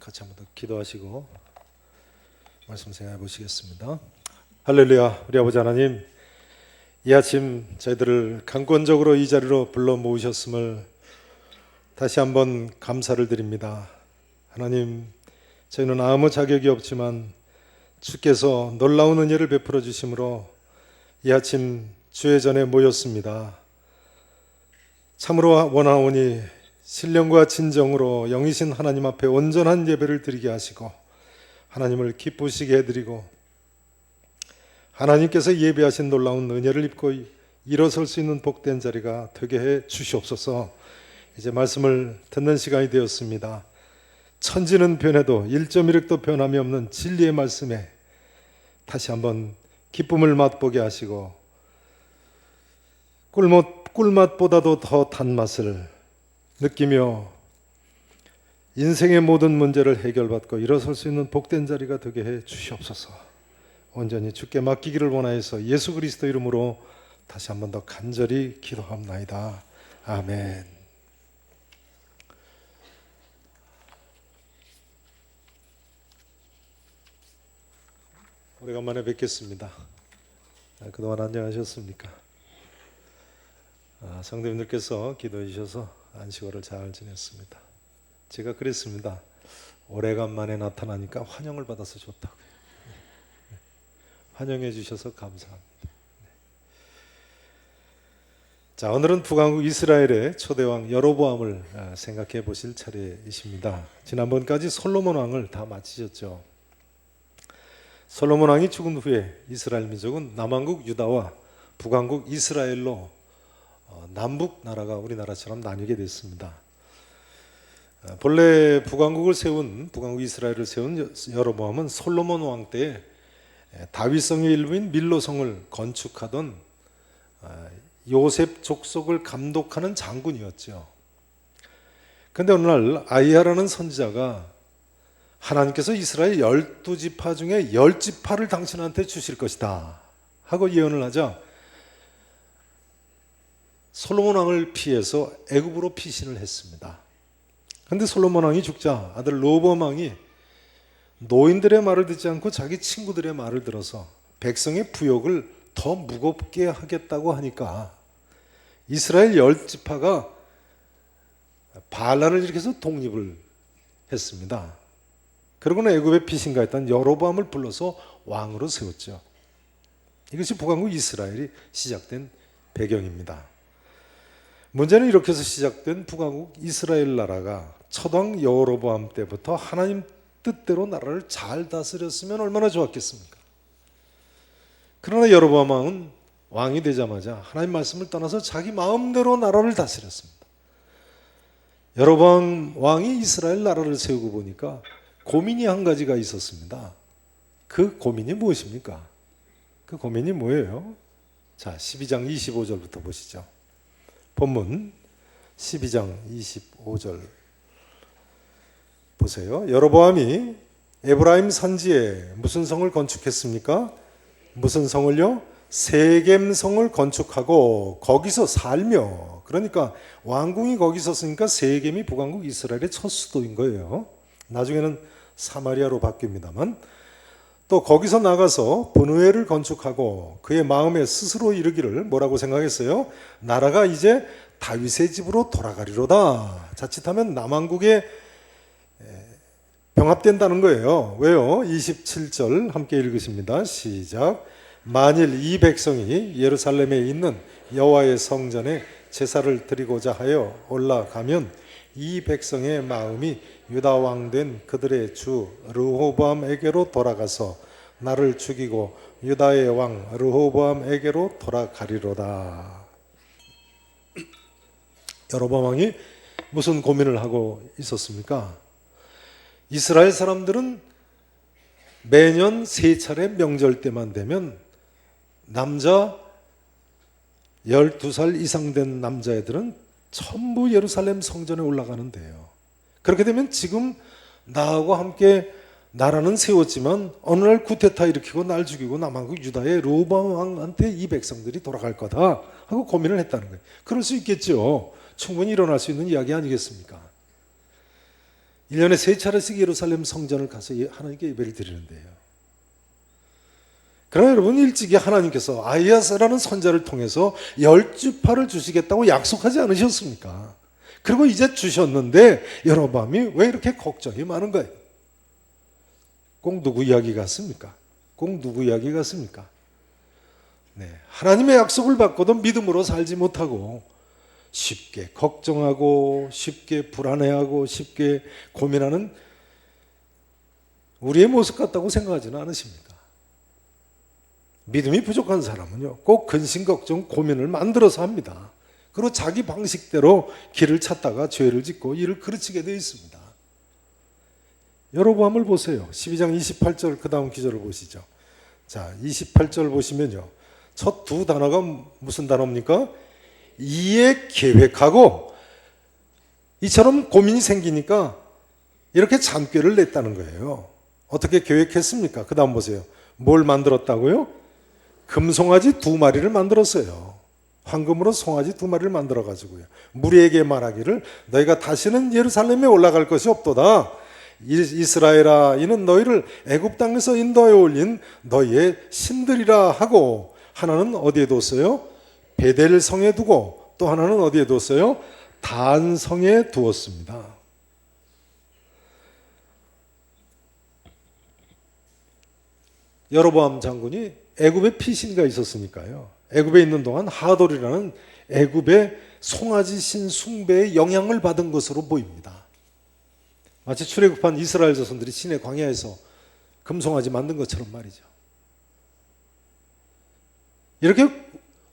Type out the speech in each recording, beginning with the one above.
같이 한번 더 기도하시고 말씀 생각해 보시겠습니다. 할렐루야. 우리 아버지 하나님, 이 아침 저희들을 강권적으로 이 자리로 불러 모으셨음을 다시 한번 감사를 드립니다. 하나님, 저희는 아무 자격이 없지만 주께서 놀라운 은혜를 베풀어 주심으로 이 아침 주의 전에 모였습니다. 참으로 원하오니 신령과 진정으로 영이신 하나님 앞에 온전한 예배를 드리게 하시고 하나님을 기쁘시게 해드리고 하나님께서 예비하신 놀라운 은혜를 입고 일어설 수 있는 복된 자리가 되게 해 주시옵소서. 이제 말씀을 듣는 시간이 되었습니다. 천지는 변해도 1.1획도 변함이 없는 진리의 말씀에 다시 한번 기쁨을 맛보게 하시고 꿀맛보다도 더 단맛을 느끼며 인생의 모든 문제를 해결받고 일어설 수 있는 복된 자리가 되게 해 주시옵소서. 온전히 주께 맡기기를 원하여서 예수 그리스도 이름으로 다시 한번 더 간절히 기도합나이다. 아멘. 오래간만에 뵙겠습니다. 그동안 안녕하셨습니까? 성도님들께서 기도해 주셔서 안식월을 잘 지냈습니다. 제가 그랬습니다. 오래간만에 나타나니까 환영을 받아서 좋다고요. 환영해 주셔서 감사합니다. 자, 오늘은 북왕국 이스라엘의 초대왕 여로보암을 생각해 보실 차례이십니다. 지난번까지 솔로몬 왕을 다 마치셨죠. 솔로몬 왕이 죽은 후에 이스라엘 민족은 남왕국 유다와 북왕국 이스라엘로 남북 나라가 우리나라처럼 나뉘게 됐습니다. 본래 북왕국 이스라엘을 세운 여로보암은 솔로몬 왕 때 다윗성의 일부인 밀로성을 건축하던 요셉 족속을 감독하는 장군이었죠. 그런데 어느 날 아이야라는 선지자가 하나님께서 이스라엘 12지파 중에 10지파를 당신한테 주실 것이다 하고 예언을 하자 솔로몬 왕을 피해서 애굽으로 피신을 했습니다. 그런데 솔로몬 왕이 죽자 아들 로보암 왕이 노인들의 말을 듣지 않고 자기 친구들의 말을 들어서 백성의 부역을 더 무겁게 하겠다고 하니까 이스라엘 10지파가 반란을 일으켜서 독립을 했습니다. 그러고는 애굽에 피신가했던 여로보암을 불러서 왕으로 세웠죠. 이것이 북왕국 이스라엘이 시작된 배경입니다. 문제는 이렇게 해서 시작된 북왕국 이스라엘 나라가 첫왕 여로보암 때부터 하나님 뜻대로 나라를 잘 다스렸으면 얼마나 좋았겠습니까? 그러나 여로보암 왕은 왕이 되자마자 하나님 말씀을 떠나서 자기 마음대로 나라를 다스렸습니다. 여로보암 왕이 이스라엘 나라를 세우고 보니까 고민이 한 가지가 있었습니다. 그 고민이 무엇입니까? 그 고민이 뭐예요? 자, 12장 25절부터 보시죠. 본문 12장 25절 보세요. 여로보암이 에브라임 산지에 무슨 성을 건축했습니까? 무슨 성을요? 세겜성을 건축하고 거기서 살며, 그러니까 왕궁이 거기 있었으니까 세겜이 북왕국 이스라엘의 첫 수도인 거예요. 나중에는 사마리아로 바뀝니다만, 또 거기서 나가서 분우엘을 건축하고 그의 마음에 스스로 이르기를 뭐라고 생각했어요? 나라가 이제 다윗의 집으로 돌아가리로다. 자칫하면 남왕국에 병합된다는 거예요. 왜요? 27절 함께 읽으십니다. 시작. 만일 이 백성이 예루살렘에 있는 여호와의 성전에 제사를 드리고자 하여 올라가면 이 백성의 마음이 유다 왕 된 그들의 주 르호보암에게로 돌아가서 나를 죽이고 유다의 왕 르호보암에게로 돌아가리로다. 여로보암 왕이 무슨 고민을 하고 있었습니까? 이스라엘 사람들은 매년 3차례 명절 때만 되면 남자 12살 이상 된 남자애들은 전부 예루살렘 성전에 올라가는데요. 그렇게 되면 지금 나하고 함께 나라는 세웠지만 어느 날 쿠데타 일으키고 날 죽이고 남왕국 유다의 르호보암 왕한테 이 백성들이 돌아갈 거다 하고 고민을 했다는 거예요. 그럴 수 있겠죠. 충분히 일어날 수 있는 이야기 아니겠습니까? 1년에 3차례씩 예루살렘 성전을 가서 하나님께 예배를 드리는데요. 그러나 여러분, 일찍이 하나님께서 아히야스라는 선자를 통해서 10지파를 주시겠다고 약속하지 않으셨습니까? 그리고 이제 주셨는데 여로보암이 왜 이렇게 걱정이 많은 거예요? 꼭 누구 이야기 같습니까? 꼭 누구 이야기 같습니까? 네, 하나님의 약속을 받고도 믿음으로 살지 못하고 쉽게 걱정하고 쉽게 불안해하고 쉽게 고민하는 우리의 모습 같다고 생각하지는 않으십니까? 믿음이 부족한 사람은요, 꼭 근심, 걱정, 고민을 만들어서 합니다. 그리고 자기 방식대로 길을 찾다가 죄를 짓고 일을 그르치게 되어 있습니다. 여로보암을 보세요. 12장 28절 그 다음 기절을 보시죠. 자, 28절 보시면요, 첫 두 단어가 무슨 단어입니까? 이에 계획하고, 이처럼 고민이 생기니까 이렇게 잔꾀를 냈다는 거예요. 어떻게 계획했습니까? 그 다음 보세요. 뭘 만들었다고요? 금송아지 2마리를 만들었어요. 황금으로 송아지 2마리를 만들어 가지고요, 무리에게 말하기를 너희가 다시는 예루살렘에 올라갈 것이 없도다. 이스라엘아, 이는 너희를 애굽 땅에서 인도하여 올린 너희의 신들이라 하고, 하나는 어디에 뒀어요? 베델 성에 두고, 또 하나는 어디에 뒀어요? 단 성에 두었습니다. 여로보암 장군이 애굽에 피신가 있었으니까요, 애굽에 있는 동안 하돌이라는 애굽의 송아지 신 숭배의 영향을 받은 것으로 보입니다. 마치 출애굽한 이스라엘 자손들이 시내 광야에서 금송아지 만든 것처럼 말이죠. 이렇게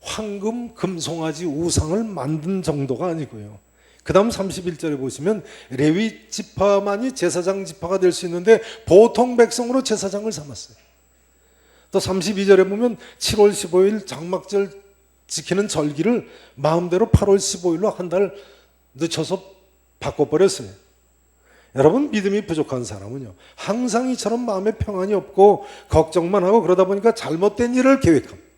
황금 금송아지 우상을 만든 정도가 아니고요, 그 다음 31절에 보시면 레위 지파만이 제사장 지파가 될 수 있는데 보통 백성으로 제사장을 삼았어요. 또 32절에 보면 7월 15일 장막절 지키는 절기를 마음대로 8월 15일로 한 달 늦춰서 바꿔버렸어요. 여러분, 믿음이 부족한 사람은요, 항상 이처럼 마음에 평안이 없고 걱정만 하고 그러다 보니까 잘못된 일을 계획합니다.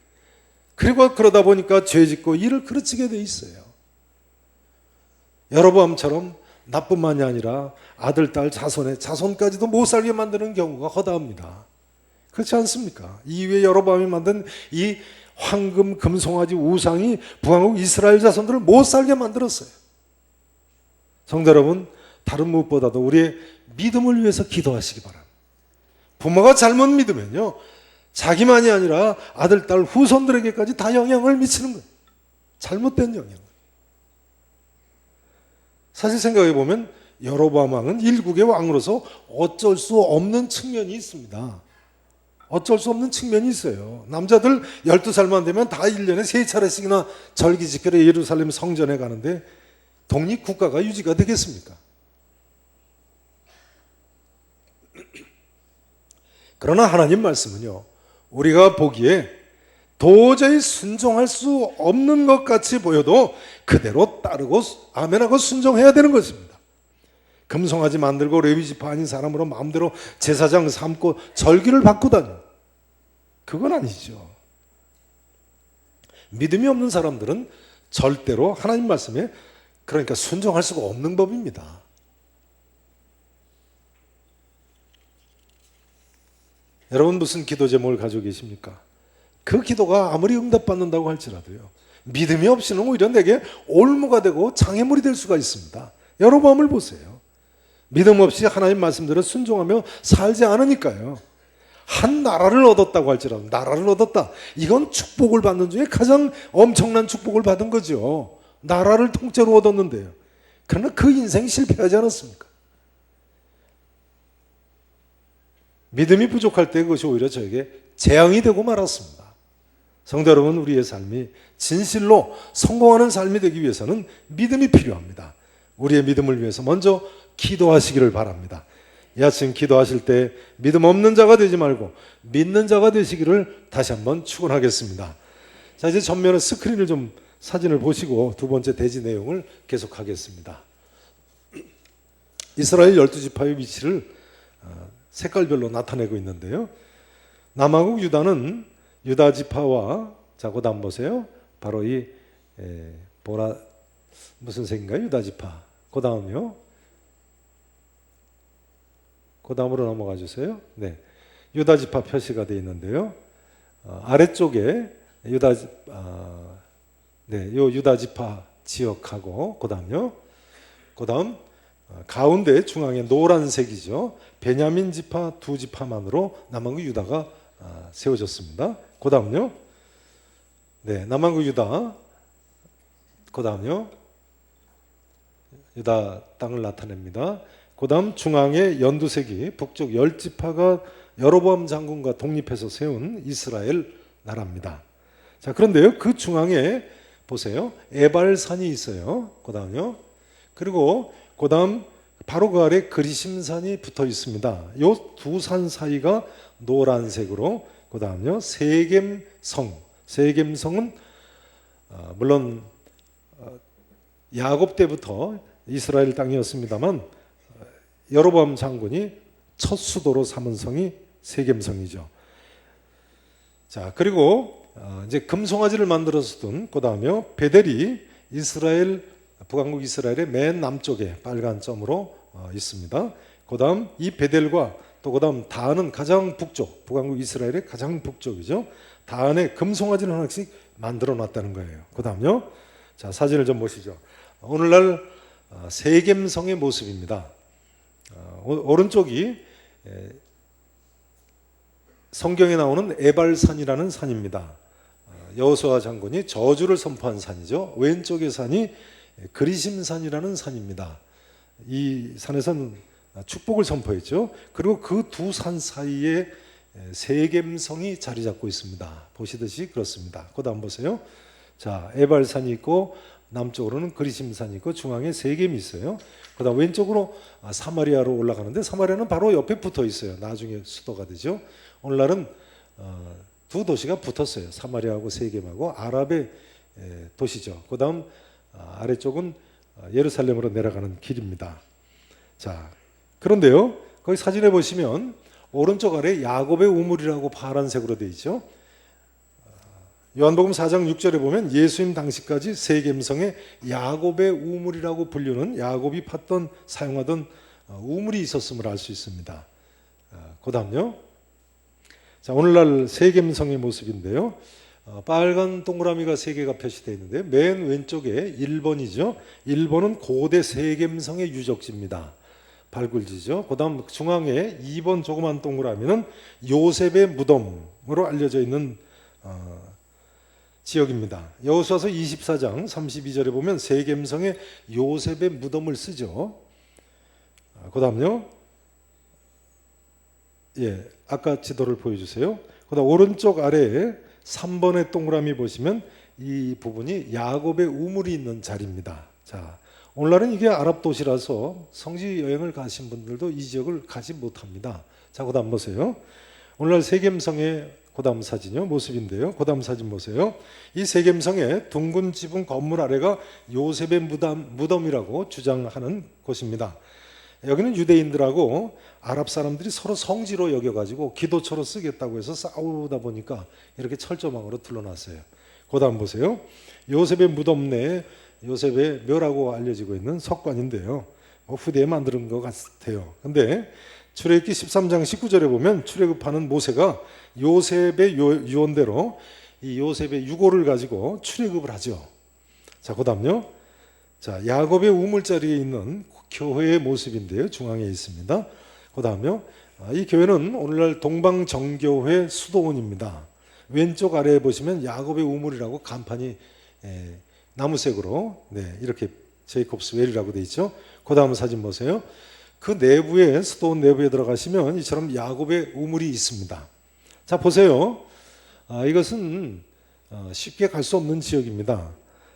그리고 그러다 보니까 죄 짓고 일을 그르치게 돼 있어요. 여로보암처럼 나뿐만이 아니라 아들, 딸, 자손까지도 못 살게 만드는 경우가 허다합니다. 그렇지 않습니까? 이후에 여로보암이 만든 이 황금 금송아지 우상이 북왕국 이스라엘 자손들을 못 살게 만들었어요. 성도 여러분, 다른 무엇보다도 우리의 믿음을 위해서 기도하시기 바랍니다. 부모가 잘못 믿으면요, 자기만이 아니라 아들, 딸, 후손들에게까지 다 영향을 미치는 거예요. 잘못된 영향. 사실 생각해 보면 여로보암 왕은 일국의 왕으로서 어쩔 수 없는 측면이 있습니다. 어쩔 수 없는 측면이 있어요. 남자들 12살만 되면 다 1년에 3차례씩이나 절기 지키러 예루살렘 성전에 가는데 독립국가가 유지가 되겠습니까? 그러나 하나님 말씀은요, 우리가 보기에 도저히 순종할 수 없는 것 같이 보여도 그대로 따르고 아멘하고 순종해야 되는 것입니다. 금송아지 만들고 레위지파 아닌 사람으로 마음대로 제사장 삼고 절기를 바꾸다니, 그건 아니죠. 믿음이 없는 사람들은 절대로 하나님 말씀에 그러니까 순종할 수가 없는 법입니다. 여러분, 무슨 기도 제목을 가지고 계십니까? 그 기도가 아무리 응답받는다고 할지라도요, 믿음이 없이는 오히려 내게 올무가 되고 장애물이 될 수가 있습니다. 여로보암을 보세요. 믿음 없이 하나님 말씀대로 순종하며 살지 않으니까요, 한 나라를 얻었다고 할지라도, 나라를 얻었다, 이건 축복을 받는 중에 가장 엄청난 축복을 받은 거죠. 나라를 통째로 얻었는데요, 그러나 그 인생 실패하지 않았습니까? 믿음이 부족할 때 그것이 오히려 저에게 재앙이 되고 말았습니다. 성도 여러분, 우리의 삶이 진실로 성공하는 삶이 되기 위해서는 믿음이 필요합니다. 우리의 믿음을 위해서 먼저 기도하시기를 바랍니다. 이 아침 기도하실 때 믿음 없는 자가 되지 말고 믿는 자가 되시기를 다시 한번 축원하겠습니다. 자, 이제 전면에 스크린을 좀 사진을 보시고 두 번째 대지 내용을 계속하겠습니다. 이스라엘 12지파의 위치를 색깔별로 나타내고 있는데요, 남아국 유다는 유다 지파와, 자, 그 다음 보세요. 바로 이 보라 무슨 색인가요? 유다 지파. 그 다음요, 그 다음으로 넘어가 주세요. 네, 유다 지파 표시가 되어 있는데요. 아래쪽에 요 유다 지파 지역하고 그다음요. 그다음 가운데 중앙에 노란색이죠. 베냐민 지파 두 지파만으로 남한국 유다가 세워졌습니다. 그다음요. 네, 남한국 유다. 그다음요. 유다 땅을 나타냅니다. 그다음 중앙에 연두색이 북쪽 10지파가 여로보암 장군과 독립해서 세운 이스라엘 나라입니다. 자, 그런데요. 그 중앙에 보세요. 에발산이 있어요. 그다음요. 그리고 그다음 바로 그 아래 그리심산이 붙어 있습니다. 이 두 산 사이가 노란색으로 그다음요. 세겜성. 세겜성은 물론 야곱 때부터 이스라엘 땅이었습니다만 여로보암 장군이 첫 수도로 삼은 성이 세겜성이죠. 자, 그리고 이제 금송아지를 만들어서 둔 그다음에 베델이 이스라엘 북왕국 이스라엘의 맨 남쪽에 빨간 점으로 있습니다. 그다음 이 베델과 또 그다음 다한은 가장 북쪽, 북왕국 이스라엘의 가장 북쪽이죠. 다한에 금송아지를 하나씩 만들어 놨다는 거예요. 그다음요. 자, 사진을 좀 보시죠. 오늘날 세겜성의 모습입니다. 오른쪽이 성경에 나오는 에발산이라는 산입니다. 여호수아 장군이 저주를 선포한 산이죠. 왼쪽의 산이 그리심산이라는 산입니다. 이 산에서는 축복을 선포했죠. 그리고 그 두 산 사이에 세겜성이 자리 잡고 있습니다. 보시듯이 그렇습니다. 그다음 보세요. 자, 에발산이 있고 남쪽으로는 그리심산이 있고 중앙에 세겜이 있어요. 그다음 왼쪽으로 사마리아로 올라가는데 사마리아는 바로 옆에 붙어 있어요. 나중에 수도가 되죠. 오늘날은 두 도시가 붙었어요. 사마리아하고 세겜하고 아랍의 도시죠. 그다음 아래쪽은 예루살렘으로 내려가는 길입니다. 자, 그런데요. 거기 사진에 보시면 오른쪽 아래 야곱의 우물이라고 파란색으로 되어 있죠. 요한복음 4장 6절에 보면 예수님 당시까지 세겜성에 야곱의 우물이라고 불리는 야곱이 팠던 사용하던 우물이 있었음을 알 수 있습니다. 그 다음요. 자, 오늘날 세겜성의 모습인데요. 빨간 동그라미가 3개가 표시되어 있는데 맨 왼쪽에 1번이죠. 1번은 고대 세겜성의 유적지입니다. 발굴지죠. 그 다음 중앙에 2번 조그만 동그라미는 요셉의 무덤으로 알려져 있는 지역입니다. 여호수아서 24장 32절에 보면 세겜성에 요셉의 무덤을 쓰죠. 그 다음요. 예, 아까 지도를 보여주세요. 그 다음 오른쪽 아래에 3번의 동그라미 보시면 이 부분이 야곱의 우물이 있는 자리입니다. 자, 오늘날은 이게 아랍 도시라서 성지 여행을 가신 분들도 이 지역을 가지 못합니다. 자, 그 다음 보세요. 오늘날 세겜성의 그 다음 사진이요. 모습인데요. 그 다음 사진 보세요. 이 세겜성의 둥근 지붕 건물 아래가 요셉의 무덤이라고 주장하는 곳입니다. 여기는 유대인들하고 아랍 사람들이 서로 성지로 여겨가지고 기도처로 쓰겠다고 해서 싸우다 보니까 이렇게 철조망으로 둘러놨어요. 그 다음 보세요. 요셉의 무덤 내에 요셉의 묘라고 알려지고 있는 석관인데요. 후대에 만드는 것 같아요. 근데 출애굽기 13장 19절에 보면 출애굽하는 모세가 요셉의 유언대로 이 요셉의 유고를 가지고 출애굽을 하죠. 자, 그다음요. 자, 야곱의 우물자리에 있는 교회의 모습인데요. 중앙에 있습니다. 그다음요. 이 교회는 오늘날 동방정교회 수도원입니다. 왼쪽 아래에 보시면 야곱의 우물이라고 간판이 나무색으로 이렇게 제이콥스 웰이라고 되어 있죠. 그다음 사진 보세요. 그 내부에 수도원 내부에 들어가시면 이처럼 야곱의 우물이 있습니다. 자, 보세요. 이것은 쉽게 갈 수 없는 지역입니다.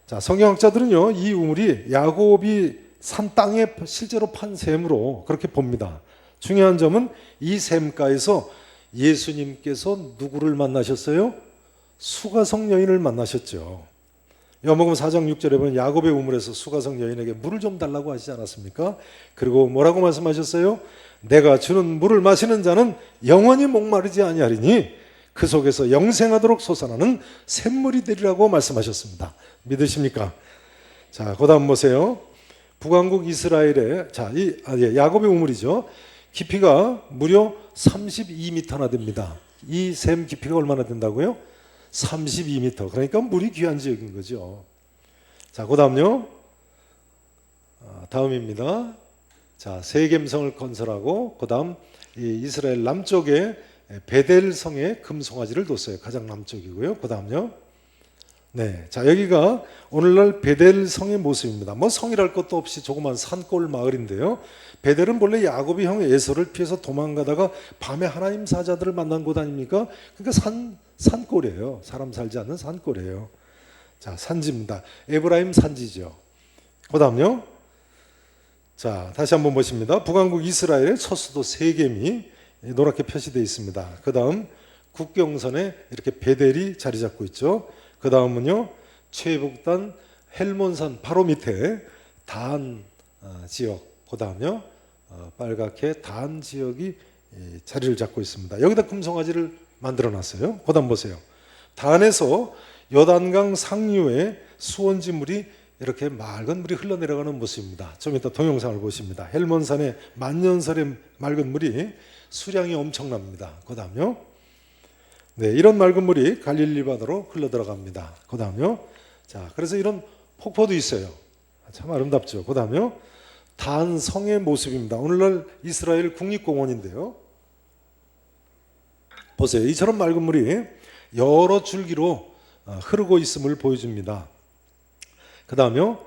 자, 성경학자들은요, 이 우물이 야곱이 산 땅에 실제로 판 샘으로 그렇게 봅니다. 중요한 점은 이 샘가에서 예수님께서 누구를 만나셨어요? 수가성 여인을 만나셨죠. 요한복음 4장 6절에 보면 야곱의 우물에서 수가성 여인에게 물을 좀 달라고 하시지 않았습니까? 그리고 뭐라고 말씀하셨어요? 내가 주는 물을 마시는 자는 영원히 목마르지 아니하리니 그 속에서 영생하도록 솟아나는 샘물이 되리라고 말씀하셨습니다. 믿으십니까? 자, 그 다음 보세요. 북왕국 이스라엘의 야곱의 우물이죠. 깊이가 무려 32m나 됩니다. 이 샘 깊이가 얼마나 된다고요? 32m. 그러니까 물이 귀한 지역인 거죠. 자, 그 다음요. 다음입니다. 자, 세겜성을 건설하고 그 다음 이스라엘 남쪽에 베델성에 금송아지를 뒀어요. 가장 남쪽이고요. 그 다음요. 네, 자, 여기가 오늘날 베델성의 모습입니다. 뭐 성이랄 것도 없이 조그만 산골 마을인데요. 베델은 본래 야곱이 형 에서를 피해서 도망가다가 밤에 하나님 사자들을 만난 곳 아닙니까? 그러니까 산골이에요. 사람 살지 않는 산골이에요. 자, 산지입니다. 에브라임 산지죠. 그 다음요. 자, 다시 한번 보십니다. 북왕국 이스라엘의 첫 수도 세겜이 노랗게 표시되어 있습니다. 그 다음 국경선에 이렇게 베델이 자리 잡고 있죠. 그 다음은요, 최북단 헬몬산 바로 밑에 단 지역, 그 다음요, 빨갛게 단 지역이 자리를 잡고 있습니다. 여기다 금송아지를 만들어 놨어요. 그 다음 보세요. 단에서 요단강 상류에 수원지 물이 이렇게 맑은 물이 흘러내려가는 모습입니다. 좀 이따 동영상을 보십니다. 헬몬산의 만년설의 맑은 물이 수량이 엄청납니다. 그 다음요. 네, 이런 맑은 물이 갈릴리 바다로 흘러 들어갑니다. 그 다음요. 자, 그래서 이런 폭포도 있어요. 참 아름답죠. 그 다음요. 단 성의 모습입니다. 오늘날 이스라엘 국립공원인데요. 보세요. 이처럼 맑은 물이 여러 줄기로 흐르고 있음을 보여줍니다. 그 다음요.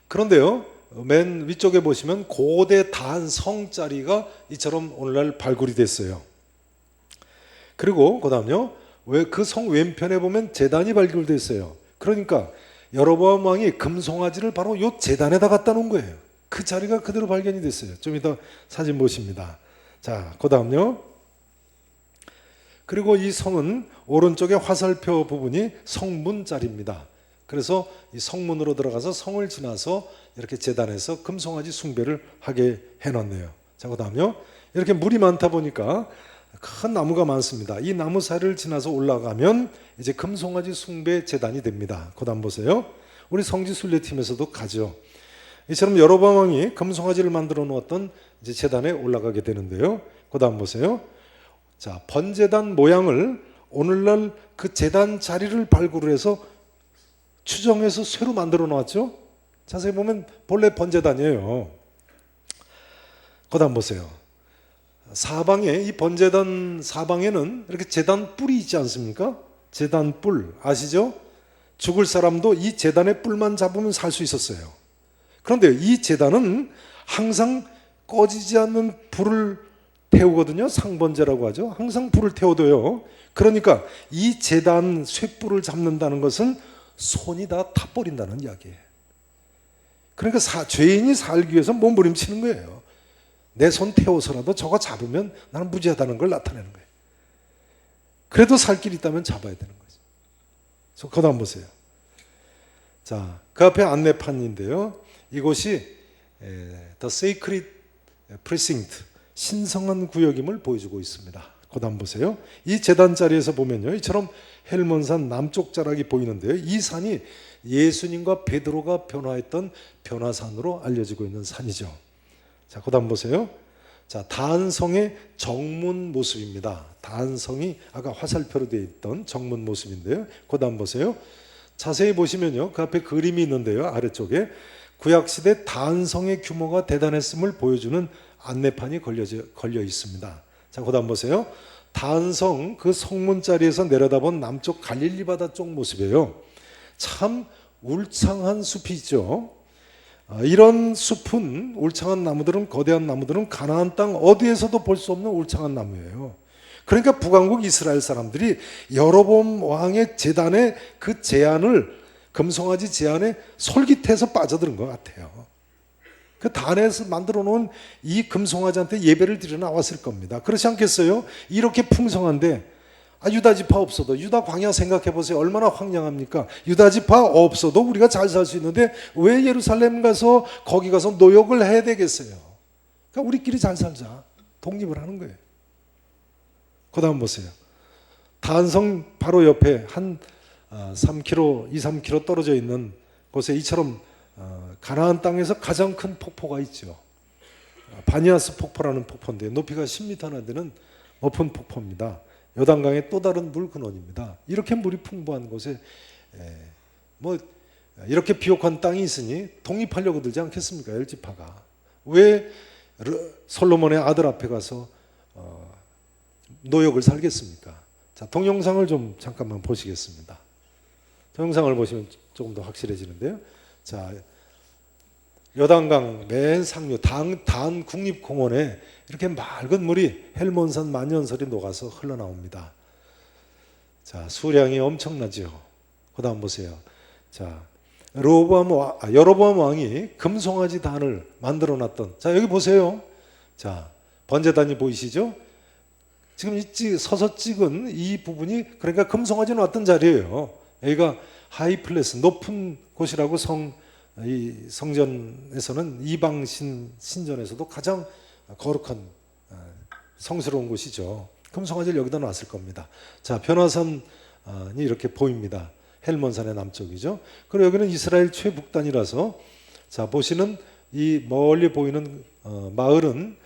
그런데요, 맨 위쪽에 보시면 고대 단 성자리가 이처럼 오늘날 발굴이 됐어요. 그리고 그 다음요, 왜 그 성 왼편에 보면 제단이 발굴됐어요. 그러니까 여로보암 왕이 금송아지를 바로 요 제단에다 갖다 놓은 거예요. 그 자리가 그대로 발견이 됐어요. 좀 이따 사진 보십니다. 자, 그 다음요. 그리고 이 성은 오른쪽에 화살표 부분이 성문 자리입니다. 그래서 이 성문으로 들어가서 성을 지나서 이렇게 제단에서 금송아지 숭배를 하게 해놨네요. 자, 그 다음요. 이렇게 물이 많다 보니까 큰 나무가 많습니다. 이 나무 사이를 지나서 올라가면 이제 금송아지 숭배 제단이 됩니다. 그 다음 보세요. 우리 성지 순례팀에서도 가죠. 이처럼 여로보암 왕이 금송아지를 만들어 놓았던 이제 제단에 올라가게 되는데요. 그 다음 보세요. 자, 번제단 모양을 오늘날 그 제단 자리를 발굴해서 추정해서 쇠로 만들어 놓았죠. 자세히 보면 본래 번제단이에요. 그 다음 보세요. 사방에, 이 번제단 사방에는 이렇게 제단 뿔이 있지 않습니까? 제단 뿔 아시죠? 죽을 사람도 이 제단의 뿔만 잡으면 살 수 있었어요. 그런데 이 제단은 항상 꺼지지 않는 불을 태우거든요. 상번제라고 하죠. 항상 불을 태워둬요. 그러니까 이 제단 쇠뿔을 잡는다는 것은 손이 다 타버린다는 이야기예요. 그러니까 죄인이 살기 위해서 몸부림치는 거예요. 내 손 태워서라도 저거 잡으면 나는 무죄하다는 걸 나타내는 거예요. 그래도 살 길이 있다면 잡아야 되는 거죠. 그 다음 보세요. 자, 그 앞에 안내판인데요. 이곳이 The Sacred Precinct, 신성한 구역임을 보여주고 있습니다. 그 다음 보세요. 이 제단 자리에서 보면요, 이처럼 헬몬산 남쪽 자락이 보이는데요. 이 산이 예수님과 베드로가 변화했던 변화산으로 알려지고 있는 산이죠. 자, 그 다음 보세요. 자, 단성의 정문 모습입니다. 단성이 아까 화살표로 되어 있던 정문 모습인데요. 그 다음 보세요. 자세히 보시면요, 그 앞에 그림이 있는데요. 아래쪽에 구약시대 단성의 규모가 대단했음을 보여주는 안내판이 걸려 있습니다. 자, 그 다음 보세요. 단성 그 성문 자리에서 내려다본 남쪽 갈릴리 바다 쪽 모습이에요. 참 울창한 숲이 있죠. 이런 숲은, 울창한 나무들은, 거대한 나무들은 가나안 땅 어디에서도 볼 수 없는 울창한 나무예요. 그러니까 북왕국 이스라엘 사람들이 여로보암 왕의 제단의 그 제안을, 금송아지 제안에 솔깃해서 빠져드는 것 같아요. 그 단에서 만들어 놓은 이 금송아지한테 예배를 드려 나왔을 겁니다. 그렇지 않겠어요? 이렇게 풍성한데, 유다 지파 없어도, 유다 광야 생각해 보세요. 얼마나 황량합니까? 유다 지파 없어도 우리가 잘 살 수 있는데 왜 예루살렘 가서 거기 가서 노역을 해야 되겠어요? 그러니까 우리끼리 잘 살자. 독립을 하는 거예요. 그 다음 보세요. 단성 바로 옆에 한 3km, 2-3km 떨어져 있는 곳에 이처럼 가나안 땅에서 가장 큰 폭포가 있죠. 바니아스 폭포라는 폭포인데 높이가 10m나 되는 높은 폭포입니다. 요단강의 또 다른 물 근원입니다. 이렇게 물이 풍부한 곳에 뭐 이렇게 비옥한 땅이 있으니 독립하려고 들지 않겠습니까? 엘지파가. 왜 솔로몬의 아들 앞에 가서 노역을 살겠습니까? 자, 동영상을 좀 잠깐만 보시겠습니다. 동영상을 보시면 조금 더 확실해지는데요. 자, 요단강 맨 상류 단 국립공원에 이렇게 맑은 물이 헬몬산 만년설이 녹아서 흘러나옵니다. 자, 수량이 엄청나죠. 그다음 보세요. 자, 여로보암 왕이 금송아지 단을 만들어 놨던, 자, 여기 보세요. 자, 번제단이 보이시죠? 지금 서서 찍은 이 부분이 그러니까 금송아지 놨던 자리예요. 여기가 하이 플레스, 높은 곳이라고 이 성전에서는 이방 신전에서도 가장 거룩한 성스러운 곳이죠. 금송아지를 여기다 놨을 겁니다. 자, 변화산이 이렇게 보입니다. 헬몬산의 남쪽이죠. 그리고 여기는 이스라엘 최북단이라서, 자, 보시는 이 멀리 보이는 마을은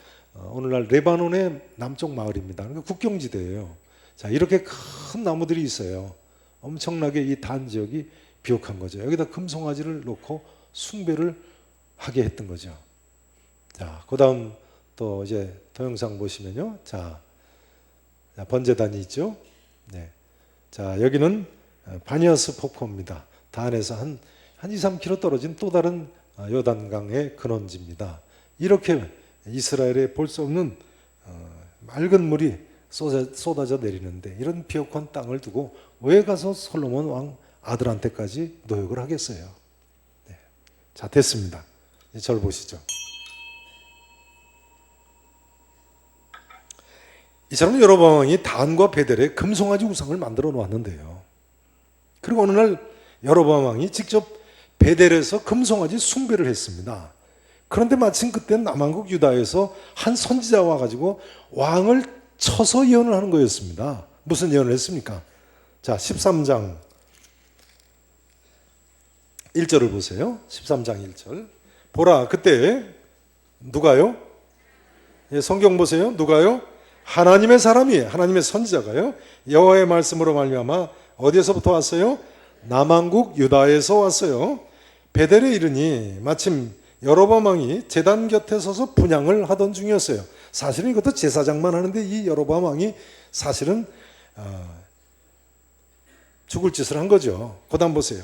오늘날 레바논의 남쪽 마을입니다. 그러니까 국경지대예요. 자, 이렇게 큰 나무들이 있어요. 엄청나게 이 단 지역이 비옥한 거죠. 여기다 금송아지를 놓고 숭배를 하게 했던 거죠. 자, 그다음 또 이제 동영상 보시면요. 자, 번제단이 있죠. 네. 자, 여기는 바니아스 폭포입니다. 단에서 한 2, 3km 떨어진 또 다른 요단강의 근원지입니다. 이렇게 이스라엘에 볼 수 없는 맑은 물이 쏟아져 내리는데 이런 비옥한 땅을 두고 왜 가서 솔로몬 왕 아들한테까지 노역을 하겠어요? 네. 자, 됐습니다. 이제 저를 보시죠. 이처럼 여로보암 왕이 단과 베델에 금송아지 우상을 만들어 놓았는데요. 그리고 어느 날 여로보암 왕이 직접 베델에서 금송아지 숭배를 했습니다. 그런데 마침 그때 남한국 유다에서 한 선지자가 와가지고 왕을 쳐서 예언을 하는 거였습니다. 무슨 예언을 했습니까? 자, 13장 1절을 보세요. 13장 1절. 보라, 그때 누가요? 예, 성경 보세요. 누가요? 하나님의 사람이, 하나님의 선지자가요, 여호와의 말씀으로 말미암아 어디에서부터 왔어요? 남한국 유다에서 왔어요. 베델에 이르니 마침 여로보암 왕이 제단 곁에 서서 분향을 하던 중이었어요. 사실은 이것도 제사장만 하는데 이 여로보암 왕이 사실은 죽을 짓을 한 거죠. 그다음 보세요.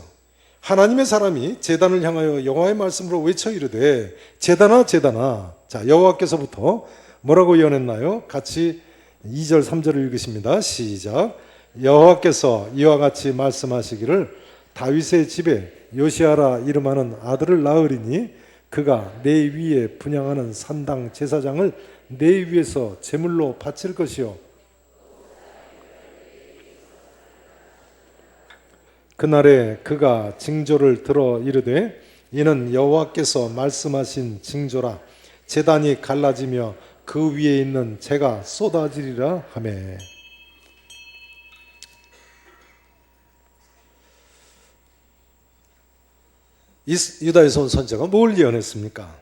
하나님의 사람이 제단을 향하여 여호와의 말씀으로 외쳐 이르되 제단아 제단아. 자, 여호와께서부터 뭐라고 예언했나요? 같이 2절 3절을 읽으십니다. 시작. 여호와께서 이와 같이 말씀하시기를 다윗의 집에 요시아라 이름하는 아들을 낳으리니 그가 내 위에 분향하는 산당 제사장을 내 위에서 제물로 바칠 것이요 그날에 그가 징조를 들어 이르되 이는 여호와께서 말씀하신 징조라 제단이 갈라지며 그 위에 있는 재가 쏟아지리라 하매. 유다에서 온 선지자가 뭘 예언했습니까?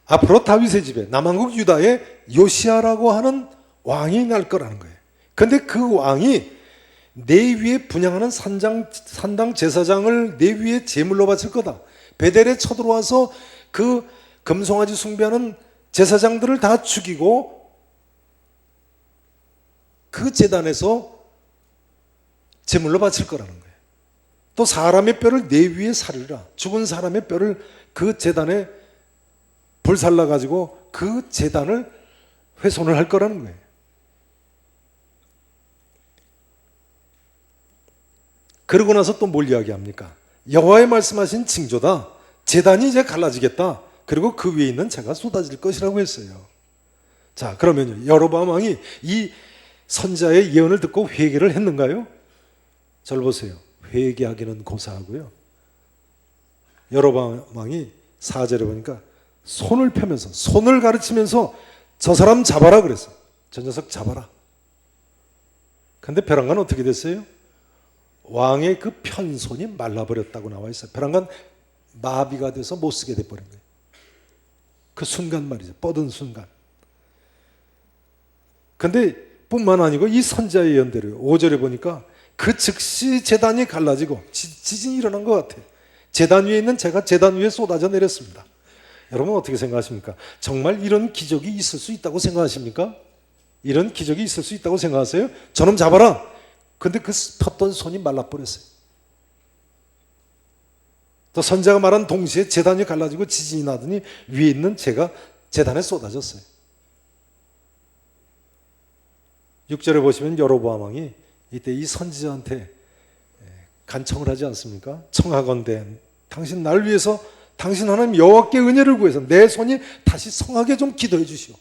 앞으로 다윗의 집에 남한국 유다에 요시아라고 하는 왕이 날 거라는 거예요. 그런데 그 왕이 내 위에 분향하는 산당 제사장을 내 위에 제물로 바칠 거다. 베델에 쳐들어와서 그 금송아지 숭배하는 제사장들을 다 죽이고 그 제단에서 제물로 바칠 거라는 거예요. 또 사람의 뼈를 내 위에 사르리라. 죽은 사람의 뼈를 그 제단에 불살라 가지고 그 제단을 훼손을 할 거라는 거예요. 그러고 나서 또 뭘 이야기합니까? 여호와의 말씀하신 징조다. 제단이 이제 갈라지겠다. 그리고 그 위에 있는 재가 쏟아질 것이라고 했어요. 자, 그러면요, 여로보암 왕이 이 선지자의 예언을 듣고 회개를 했는가요? 저를 보세요. 회개하기는 고사하고요. 여로보암 왕이 4절에 보니까 손을 펴면서, 손을 가르치면서 저 사람 잡아라 그랬어. 저 녀석 잡아라. 근데 벼랑간 어떻게 됐어요? 왕의 그 편손이 말라버렸다고 나와 있어요. 벼랑간 마비가 돼서 못 쓰게 돼버린 거예요. 그 순간 말이죠. 뻗은 순간. 근데 뿐만 아니고 이 선지자의 예언대로 5절에 보니까 그 즉시 제단이 갈라지고 지진이 일어난 것 같아요. 제단 위에 있는 재가 제단 위에 쏟아져 내렸습니다. 여러분 어떻게 생각하십니까? 정말 이런 기적이 있을 수 있다고 생각하십니까? 이런 기적이 있을 수 있다고 생각하세요? 저놈 잡아라. 근데 그 폈던 손이 말라버렸어요. 또 선지자가 말한 동시에 제단이 갈라지고 지진이 나더니 위에 있는 재가 제단에 쏟아졌어요. 6절에 보시면 여로보암 왕이 이때 이 선지자한테 간청을 하지 않습니까? 청하건대 당신 날 위해서 당신 하나님 여호와께 은혜를 구해서 내 손이 다시 성하게 좀 기도해 주시오.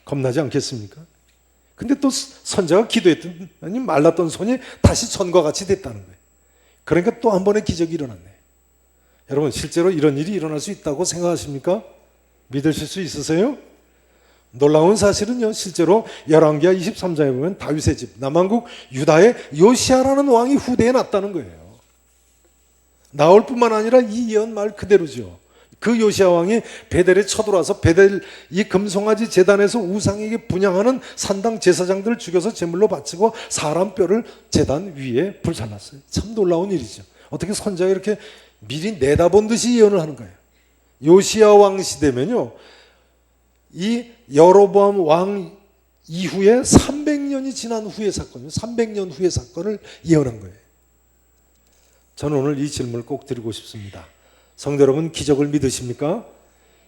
겁나지 않겠습니까? 근데 또 선지자가 기도했더니 말랐던 손이 다시 전과 같이 됐다는 거예요. 그러니까 또 한 번의 기적이 일어났네. 여러분 실제로 이런 일이 일어날 수 있다고 생각하십니까? 믿으실 수 있으세요? 놀라운 사실은요, 실제로 열왕기하 23장에 보면 다윗의 집 남왕국 유다의 요시아라는 왕이 후대에 났다는 거예요. 나올 뿐만 아니라 이 예언 말 그대로죠. 그 요시아 왕이 베델에 쳐들어와서 베델 이 금송아지 제단에서 우상에게 분향하는 산당 제사장들을 죽여서 제물로 바치고 사람 뼈를 제단 위에 불살랐어요. 참 놀라운 일이죠. 어떻게 선지자가 이렇게 미리 내다본 듯이 예언을 하는 거예요. 요시아 왕 시대면요, 이 여로보암 왕 이후에 300년이 지난 후의 사건이에요. 300년 후의 사건을 예언한 거예요. 저는 오늘 이 질문을 꼭 드리고 싶습니다. 성도 여러분, 기적을 믿으십니까?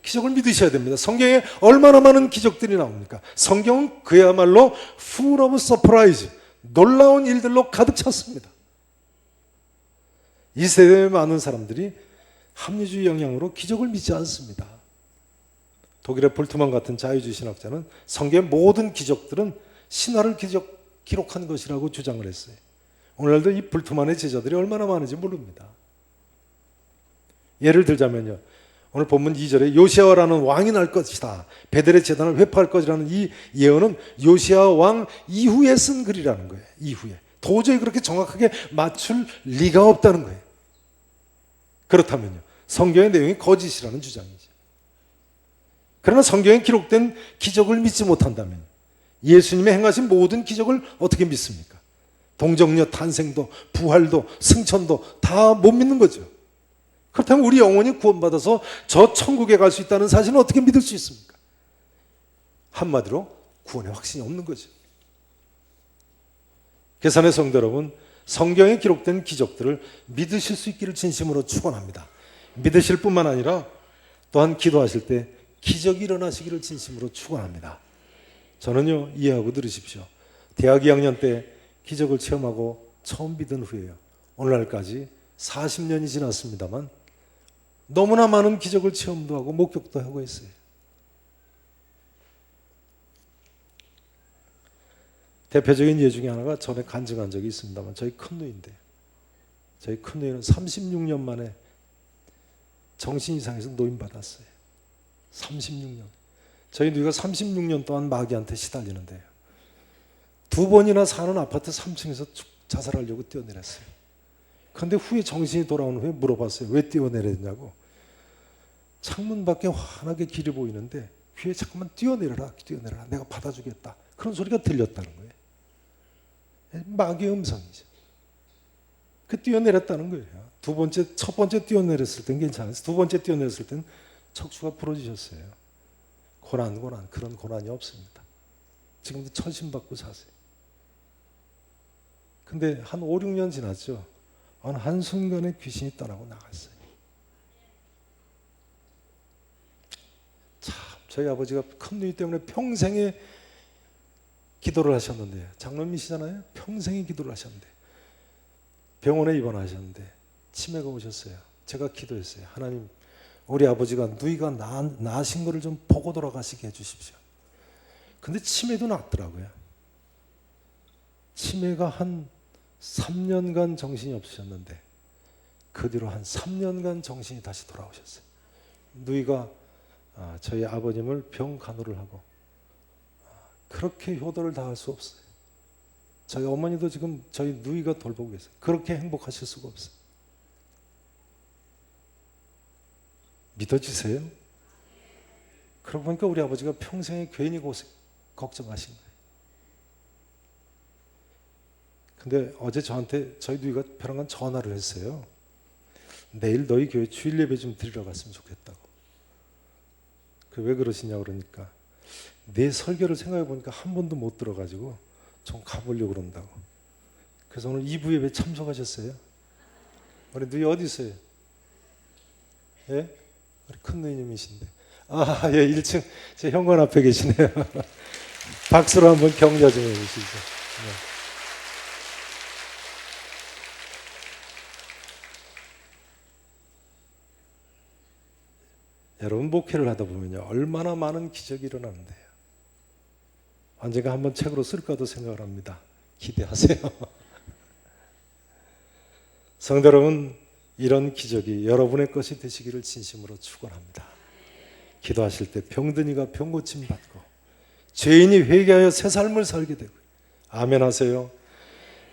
기적을 믿으셔야 됩니다. 성경에 얼마나 많은 기적들이 나옵니까? 성경은 그야말로 full of surprise, 놀라운 일들로 가득 찼습니다. 이 세대의 많은 사람들이 합리주의 영향으로 기적을 믿지 않습니다. 독일의 볼트만 같은 자유주의 신학자는 성경의 모든 기적들은 신화를 기록한 것이라고 주장을 했어요. 오늘날도 이 볼트만의 제자들이 얼마나 많은지 모릅니다. 예를 들자면요, 오늘 본문 2절에 요시아라는 왕이 날 것이다, 베델의 제단을 회파할 것이라는 이 예언은 요시아 왕 이후에 쓴 글이라는 거예요. 이후에 도저히 그렇게 정확하게 맞출 리가 없다는 거예요. 그렇다면요, 성경의 내용이 거짓이라는 주장이죠. 그러나 성경에 기록된 기적을 믿지 못한다면 예수님의 행하신 모든 기적을 어떻게 믿습니까? 동정녀 탄생도 부활도 승천도 다 못 믿는 거죠. 그렇다면 우리 영혼이 구원받아서 저 천국에 갈 수 있다는 사실은 어떻게 믿을 수 있습니까? 한마디로 구원의 확신이 없는 거죠. 계산의 성도 여러분, 성경에 기록된 기적들을 믿으실 수 있기를 진심으로 축원합니다. 믿으실 뿐만 아니라 또한 기도하실 때 기적이 일어나시기를 진심으로 축원합니다. 저는요, 이해하고 들으십시오. 대학 2학년 때 기적을 체험하고 처음 믿은 후에요, 오늘날까지 40년이 지났습니다만 너무나 많은 기적을 체험도 하고 목격도 하고 했어요. 대표적인 예 중에 하나가 전에 간증한 적이 있습니다만, 저희 큰누이인데, 저희 큰누이는 36년 만에 정신 이상에서 노인받았어요. 36년. 저희 누이가 36년 동안 마귀한테 시달리는데요, 2번이나 사는 아파트 3층에서 자살하려고 뛰어내렸어요. 그런데 후에 정신이 돌아온 후에 물어봤어요. 왜 뛰어내렸냐고. 창문 밖에 환하게 길이 보이는데 귀에 잠깐만 뛰어내려라, 뛰어내려라, 내가 받아주겠다, 그런 소리가 들렸다는 거예요. 마귀의 음성이죠. 그 뛰어내렸다는 거예요. 첫 번째 뛰어내렸을 땐 괜찮았어요. 두 번째 뛰어내렸을 땐 척추가 부러지셨어요. 고난 그런 고난이 없습니다. 지금도 천신받고 사세요. 근데 한 5, 6년 지났죠. 어느 한순간에 귀신이 떠나고 나갔어요. 참, 저희 아버지가 큰누이 때문에 평생에 기도를 하셨는데, 장로님이시잖아요. 평생에 기도를 하셨는데 병원에 입원하셨는데 치매가 오셨어요. 제가 기도했어요. 하나님, 우리 아버지가 누이가 나으신 거를 좀 보고 돌아가시게 해주십시오. 근데 치매도 낫더라고요. 치매가 한 3년간 정신이 없으셨는데 그 뒤로 한 3년간 정신이 다시 돌아오셨어요. 누이가 저희 아버님을 병 간호를 하고 그렇게 효도를 다할 수 없어요. 저희 어머니도 지금 저희 누이가 돌보고 계세요. 그렇게 행복하실 수가 없어요. 믿어지세요? 그러고 보니까 우리 아버지가 평생에 괜히 걱정하신 거예요. 근데 어제 저한테 저희 누이가 벼랑간 전화를 했어요. 내일 너희 교회 주일 예배 좀 드리러 갔으면 좋겠다고. 왜 그러시냐 그러니까 내 설교를 생각해 보니까 한 번도 못 들어가지고 좀 가보려고 그런다고. 그래서 오늘 2부 예배 참석하셨어요. 우리 누이 어디 있어요? 예? 우리 큰 누이님이신데. 아, 예, 1층 제 현관 앞에 계시네요. 박수로 한번 격려 좀 해주시죠. 네. 여러분 목회를 하다 보면요 얼마나 많은 기적이 일어나는데요. 언젠가 한번 책으로 쓸까도 생각을 합니다. 기대하세요. 성도 여러분, 이런 기적이 여러분의 것이 되시기를 진심으로 축원합니다. 기도하실 때 병든이가 병고침 받고 죄인이 회개하여 새 삶을 살게 되고 아멘 하세요.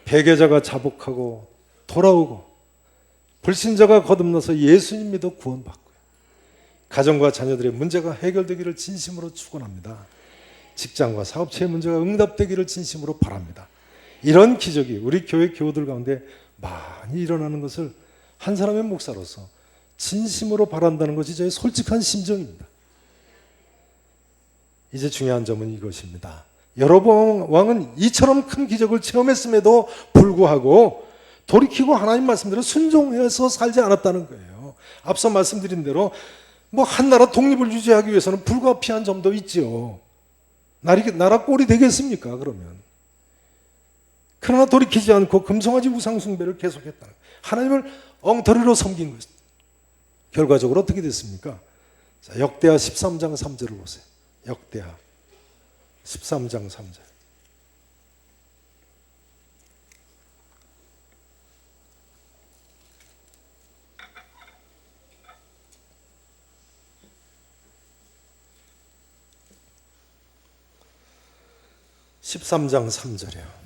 배교자가 자복하고 돌아오고 불신자가 거듭나서 예수님 믿어 구원받고 가정과 자녀들의 문제가 해결되기를 진심으로 축원합니다. 직장과 사업체의 문제가 응답되기를 진심으로 바랍니다. 이런 기적이 우리 교회 교우들 가운데 많이 일어나는 것을 한 사람의 목사로서 진심으로 바란다는 것이 저의 솔직한 심정입니다. 이제 중요한 점은 이것입니다. 여로보암 왕은 이처럼 큰 기적을 체험했음에도 불구하고 돌이키고 하나님 말씀대로 순종해서 살지 않았다는 거예요. 앞서 말씀드린 대로 한 나라 독립을 유지하기 위해서는 불가피한 점도 있죠. 나라 꼴이 되겠습니까? 그러면. 그러나 돌이키지 않고 금송아지 우상 숭배를 계속했다. 하나님을 엉터리로 섬긴 것. 결과적으로 어떻게 됐습니까? 자, 역대하 13장 3절을 보세요. 역대하 13장 3절. (13장 3절이요)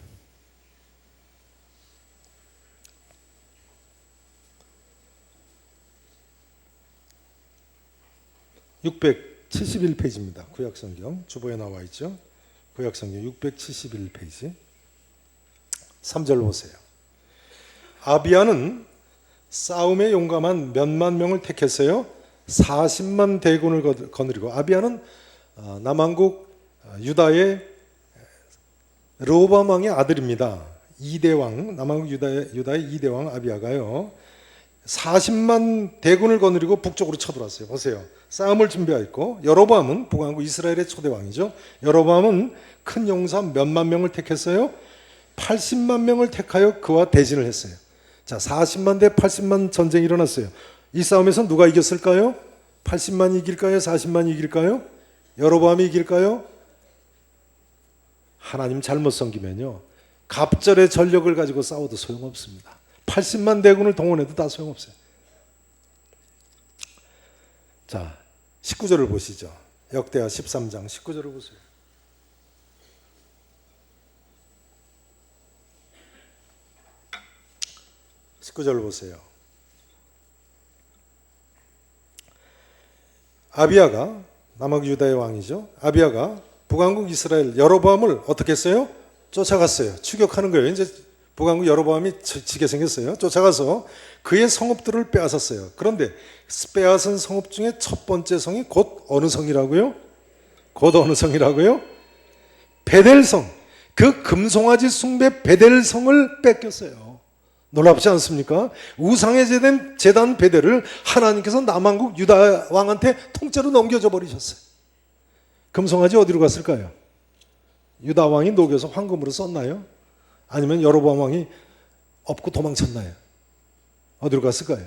671페이지입니다. 구약성경 주보에 나와 있죠. 구약성경 671페이지 3절 보세요. 아비야는 싸움에 용감한 몇만 명을 택했어요. 40만 대군을 거느리고. 아비야는 남한국 유다의 르호보암 왕의 아들입니다. 2대 왕, 남한국 유다의 2대 왕 아비야가요 40만 대군을 거느리고 북쪽으로 쳐들어왔어요. 보세요. 싸움을 준비하였고, 여로보암은 북왕국 이스라엘의 초대 왕이죠. 여로보암은 큰 용사 몇만 명을 택했어요. 80만 명을 택하여 그와 대진을 했어요. 자, 40만 대 80만 전쟁이 일어났어요. 이 싸움에서 누가 이겼을까요? 80만이 이길까요? 40만이 이길까요? 여로보암이 이길까요? 하나님 잘못 섬기면요 갑절의 전력을 가지고 싸워도 소용없습니다. 80만 대군을 동원해도 다 소용없어요. 자, 19절을 보시죠. 역대하 13장 19절을 보세요. (19절) 보세요. 아비야가 남왕 유다의 왕이죠. 아비야가 북왕국 이스라엘 여로보암을 어떻게 했어요? 쫓아갔어요. 추격하는 거예요. 이제 북왕국 여로보암이 지게 생겼어요. 쫓아가서 그의 성읍들을 빼앗았어요. 그런데 빼앗은 성읍 중에 첫 번째 성이 곧 어느 성이라고요? 곧 어느 성이라고요? 베델성. 그 금송아지 숭배 베델성을 뺏겼어요. 놀랍지 않습니까? 우상의 제단 베델을 하나님께서 남한국 유다 왕한테 통째로 넘겨줘 버리셨어요. 금송아지 어디로 갔을까요? 유다 왕이 녹여서 황금으로 썼나요? 아니면 여로보암 왕이 업고 도망쳤나요? 어디로 갔을까요?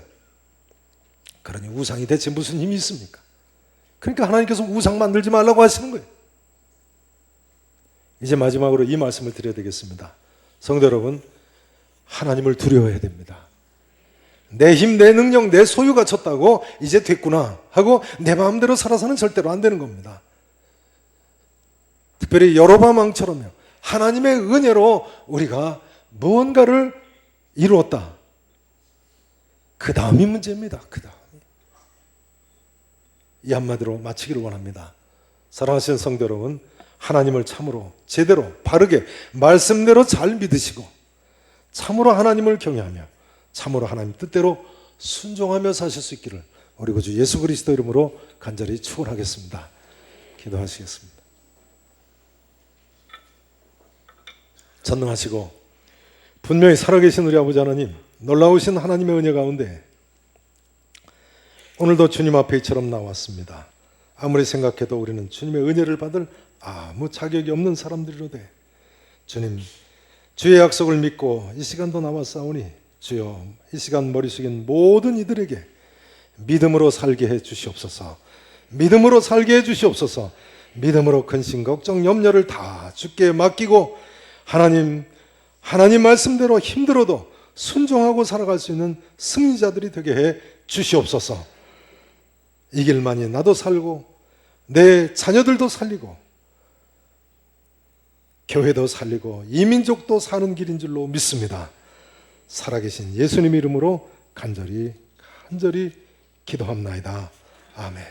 그러니 우상이 대체 무슨 힘이 있습니까? 그러니까 하나님께서 우상 만들지 말라고 하시는 거예요. 이제 마지막으로 이 말씀을 드려야 되겠습니다. 성도 여러분, 하나님을 두려워해야 됩니다. 내 힘, 내 능력, 내 소유가 쳤다고 이제 됐구나 하고 내 마음대로 살아서는 절대로 안 되는 겁니다. 특별히 여로보암 왕처럼요. 하나님의 은혜로 우리가 무언가를 이루었다. 그 다음이 문제입니다. 그 다음이. 이 한마디로 마치기를 원합니다. 사랑하시는 성도 여러분, 하나님을 참으로 제대로 바르게 말씀대로 잘 믿으시고 참으로 하나님을 경외하며 참으로 하나님 뜻대로 순종하며 사실 수 있기를 우리 구주 예수 그리스도 이름으로 간절히 축원하겠습니다. 기도하시겠습니다. 전능하시고 분명히 살아계신 우리 아버지 하나님, 놀라우신 하나님의 은혜 가운데 오늘도 주님 앞에 이처럼 나왔습니다. 아무리 생각해도 우리는 주님의 은혜를 받을 아무 자격이 없는 사람들이로되 주님, 주의 약속을 믿고 이 시간도 나왔사오니 주여, 이 시간 머리 숙인 모든 이들에게 믿음으로 살게 해 주시옵소서. 믿음으로 살게 해 주시옵소서. 믿음으로 근심, 걱정, 염려를 다 주께 맡기고 하나님 말씀대로 힘들어도 순종하고 살아갈 수 있는 승리자들이 되게 해 주시옵소서. 이 길만이 나도 살고 내 자녀들도 살리고 교회도 살리고 이민족도 사는 길인 줄로 믿습니다. 살아계신 예수님 이름으로 간절히 기도합나이다. 아멘.